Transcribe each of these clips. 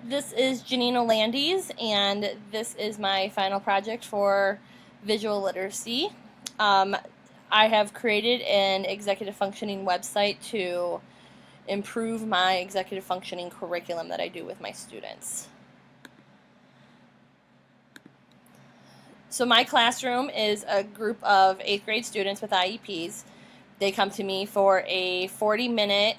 This is Janine Olandese, and this is my final project for visual literacy. Um, I have created an executive functioning website to improve my executive functioning curriculum that I do with my students. So my classroom is a group of 8th grade students with IEPs. They come to me for a 40-minute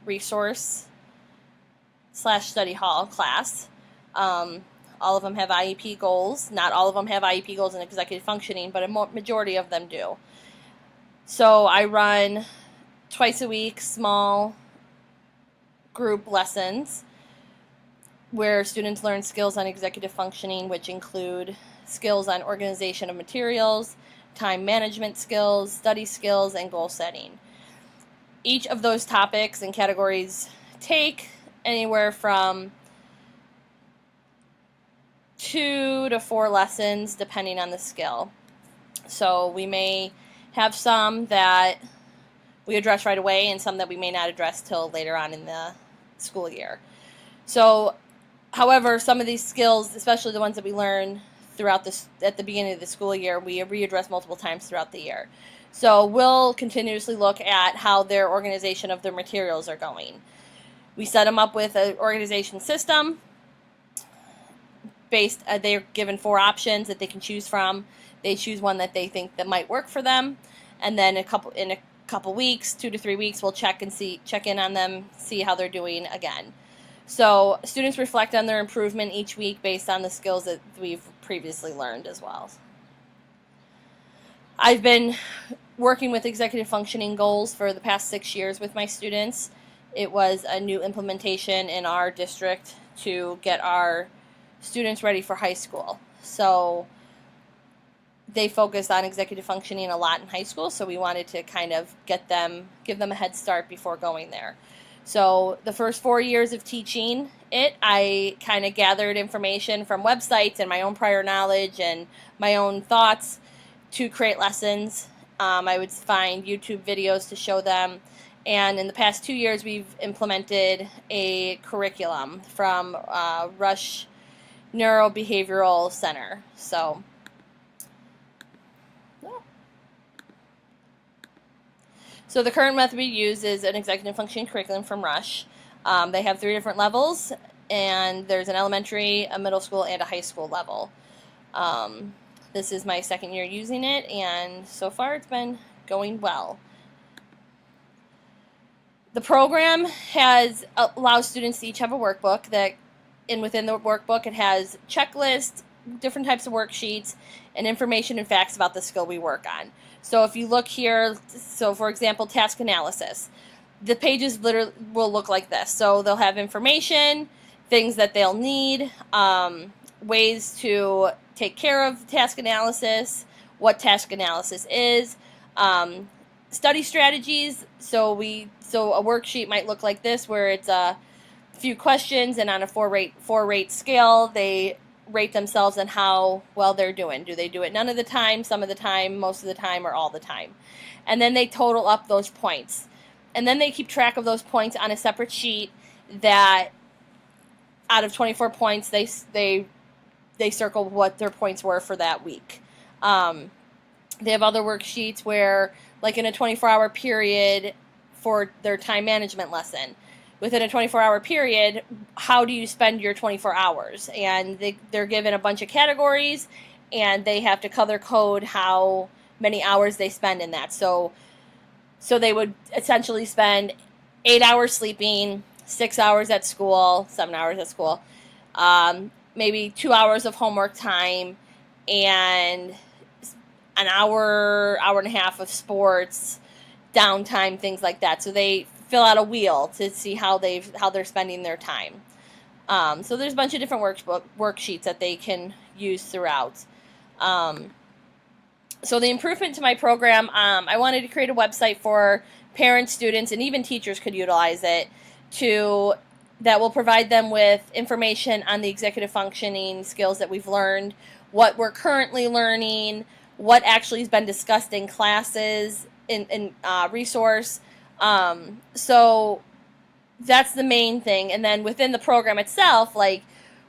resource / study hall class. All of them have IEP goals. Not all of them have IEP goals in executive functioning, but a majority of them do. So I run twice a week small group lessons where students learn skills on executive functioning, which include skills on organization of materials, time management skills, study skills, and goal setting. Each of those topics and categories take anywhere from 2 to 4 lessons depending on the skill. So we may have some that we address right away and some that we may not address till later on in the school year. So, however, some of these skills, especially the ones that we learn throughout this at the beginning of the school year, we readdress multiple times throughout the year. So we'll continuously look at how their organization of their materials are going. We set them up with an organization system. They're given 4 options that they can choose from. They choose one that they think that might work for them, and then in a couple weeks, 2 to 3 weeks, we'll check in on them, see how they're doing again. So students reflect on their improvement each week based on the skills that we've previously learned as well. I've been working with executive functioning goals for the past 6 years with my students. It was a new implementation in our district to get our students ready for high school. So they focused on executive functioning a lot in high school, so we wanted to kind of give them a head start before going there. So the first 4 years of teaching it, I kind of gathered information from websites and my own prior knowledge and my own thoughts to create lessons. I would find YouTube videos to show them. And in the past 2 years, we've implemented a curriculum from Rush Neurobehavioral Center. So the current method we use is an executive functioning curriculum from Rush. They have 3 different levels, and there's an elementary, a middle school, and a high school level. This is my 2nd year using it, and so far it's been going well. The program allows students to each have a workbook and within the workbook it has checklists, different types of worksheets, and information and facts about the skill we work on. So if you look here, so for example, task analysis, the pages literally will look like this. So they'll have information, things that they'll need, ways to take care of task analysis, what task analysis is, study strategies. So a worksheet might look like this, where it's a few questions, and on a 4-rate scale, they rate themselves on how well they're doing. Do they do it none of the time, some of the time, most of the time, or all the time? And then they total up those points. And then they keep track of those points on a separate sheet that out of 24 points, they circle what their points were for that week. They have other worksheets where, like in a 24-hour period for their time management lesson, within a 24-hour period, how do you spend your 24 hours? And they're given a bunch of categories, and they have to color code how many hours they spend in that. So they would essentially spend 8 hours sleeping, 6 hours at school, 7 hours at school, maybe 2 hours of homework time, and an hour and a half of sports, downtime, things like that. So they fill out a wheel to see how they're spending their time. So there's a bunch of different worksheets that they can use throughout. So the improvement to my program, I wanted to create a website for parents, students, and even teachers could utilize it that will provide them with information on the executive functioning skills that we've learned, what we're currently learning, what actually has been discussed in classes, in resource. So that's the main thing. And then within the program itself, like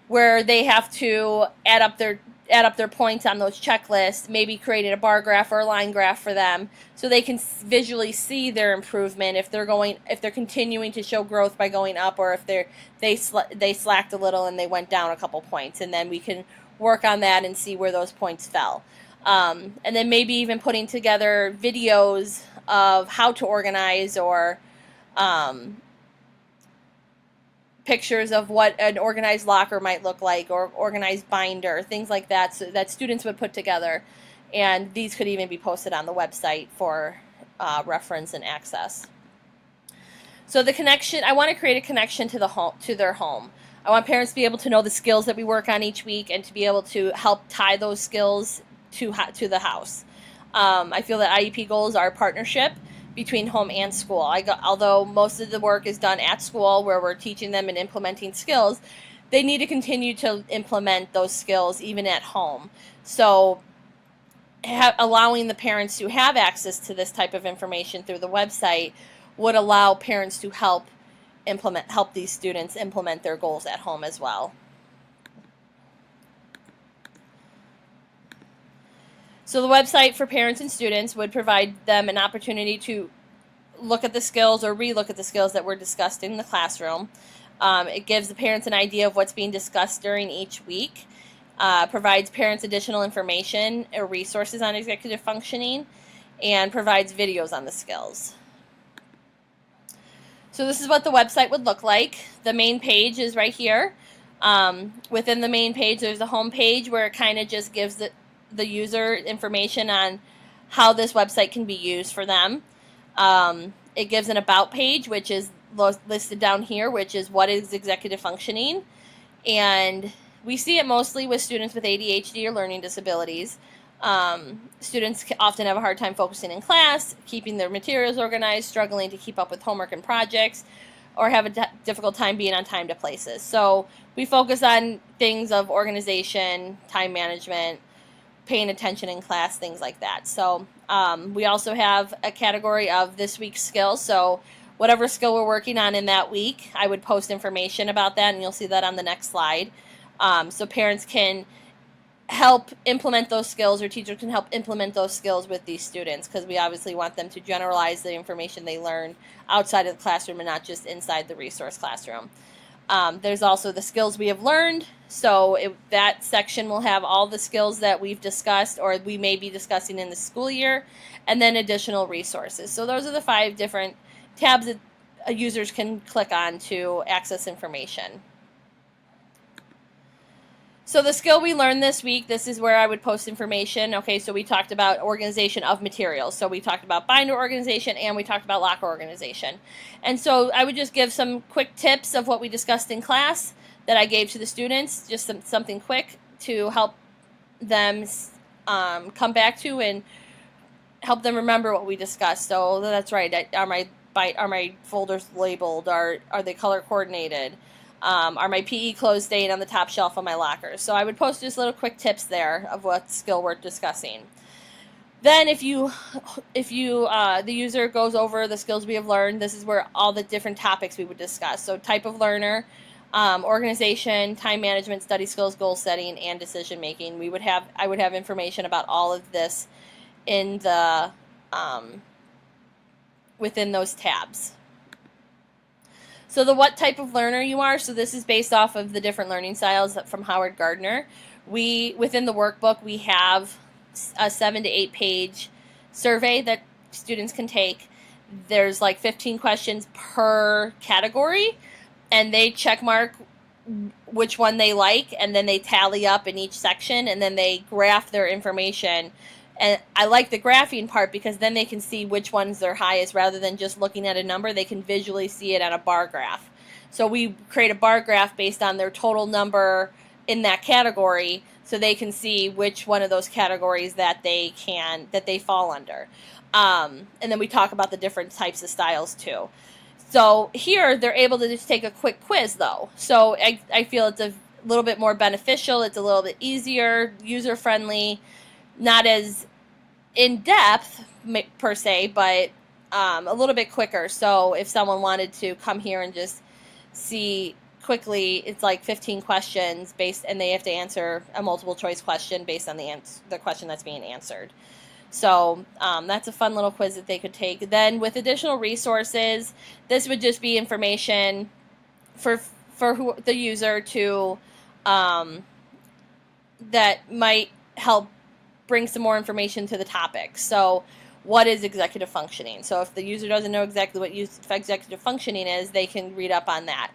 where they have to add up their points on those checklists, maybe creating a bar graph or a line graph for them so they can visually see their improvement, if they're continuing to show growth by going up, or if they slacked a little and they went down a couple points, and then we can work on that and see where those points fell. And then maybe even putting together videos of how to organize, or pictures of what an organized locker might look like, or organized binder, things like that, so that students would put together. And these could even be posted on the website for reference and access. So the connection, I want to create a connection to their home. I want parents to be able to know the skills that we work on each week, and to be able to help tie those skills to the house. I feel that IEP goals are a partnership between home and school. Although most of the work is done at school, where we're teaching them and implementing skills, they need to continue to implement those skills even at home. So allowing the parents to have access to this type of information through the website would allow parents to help these students implement their goals at home as well. So the website for parents and students would provide them an opportunity to look at the skills or re-look at the skills that were discussed in the classroom. It gives the parents an idea of what's being discussed during each week, provides parents additional information or resources on executive functioning, and provides videos on the skills. So this is what the website would look like. The main page is right here. Within the main page, there's a home page where it kind of just gives the user information on how this website can be used for them. It gives an about page, which is listed down here, which is what is executive functioning. And we see it mostly with students with ADHD or learning disabilities. Students often have a hard time focusing in class, keeping their materials organized, struggling to keep up with homework and projects, or have a difficult time being on time to places. So we focus on things of organization, time management, paying attention in class, things like that. So we also have a category of this week's skills. So whatever skill we're working on in that week, I would post information about that, and you'll see that on the next slide. So parents can help implement those skills, or teachers can help implement those skills with these students, because we obviously want them to generalize the information they learn outside of the classroom and not just inside the resource classroom. There's also the skills we have learned. So that section will have all the skills that we've discussed or we may be discussing in the school year, and then additional resources. So those are the 5 different tabs that users can click on to access information. So the skill we learned this week, this is where I would post information. Okay, so we talked about organization of materials. So we talked about binder organization, and we talked about locker organization. And so I would just give some quick tips of what we discussed in class that I gave to the students, just something quick to help them come back to and help them remember what we discussed. So that's right. Are my folders labeled? Are they color coordinated? Are my PE clothes staying on the top shelf of my lockers? So I would post just little quick tips there of what skill we're discussing. Then if the user goes over the skills we have learned, this is where all the different topics we would discuss. So type of learner, organization, time management, study skills, goal setting, and decision making. I would have information about all of this in the within those tabs. So the what type of learner you are, so this is based off of the different learning styles from Howard Gardner. Within the workbook, we have a 7 to 8 page survey that students can take. There's like 15 questions per category, and they check mark which one they like, and then they tally up in each section, and then they graph their information. And I like the graphing part because then they can see which one's their highest rather than just looking at a number. They can visually see it on a bar graph. So we create a bar graph based on their total number in that category, so they can see which one of those categories that they fall under. And then we talk about the different types of styles too. So here they're able to just take a quick quiz though. So I feel it's a little bit more beneficial. It's a little bit easier, user-friendly, not as in-depth per se, but a little bit quicker. So if someone wanted to come here and just see quickly, it's like 15 questions and they have to answer a multiple choice question based on the question that's being answered. So that's a fun little quiz that they could take. Then with additional resources, this would just be information for the user to that might help bring some more information to the topic. So what is executive functioning? So if the user doesn't know exactly what executive functioning is, they can read up on that.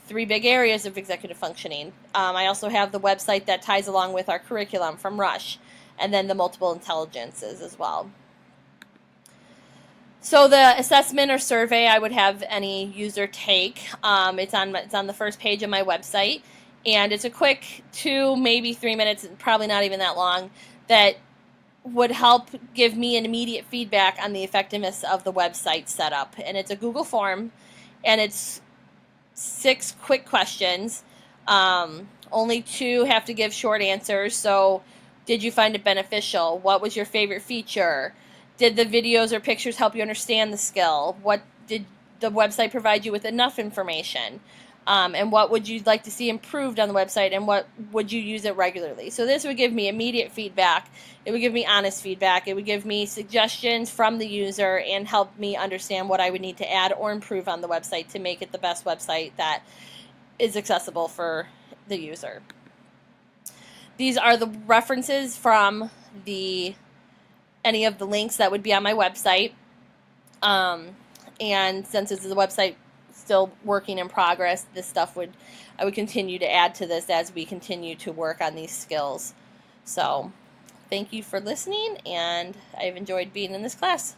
3 big areas of executive functioning. I also have the website that ties along with our curriculum from Rush, and then the multiple intelligences as well. So the assessment or survey I would have any user take. It's on the first page of my website, and it's a quick 2, maybe 3 minutes, probably not even that long, that would help give me an immediate feedback on the effectiveness of the website setup. And it's a Google form, and it's 6 quick questions. Only 2 have to give short answers. So, did you find it beneficial? What was your favorite feature? Did the videos or pictures help you understand the skill? What did the website provide you with enough information? And what would you like to see improved on the website, and what would you use it regularly? So this would give me immediate feedback. It would give me honest feedback. It would give me suggestions from the user and help me understand what I would need to add or improve on the website to make it the best website that is accessible for the user. These are the references from any of the links that would be on my website. And since it's the website still working in progress, this stuff I would continue to add to this as we continue to work on these skills. So thank you for listening, and I've enjoyed being in this class.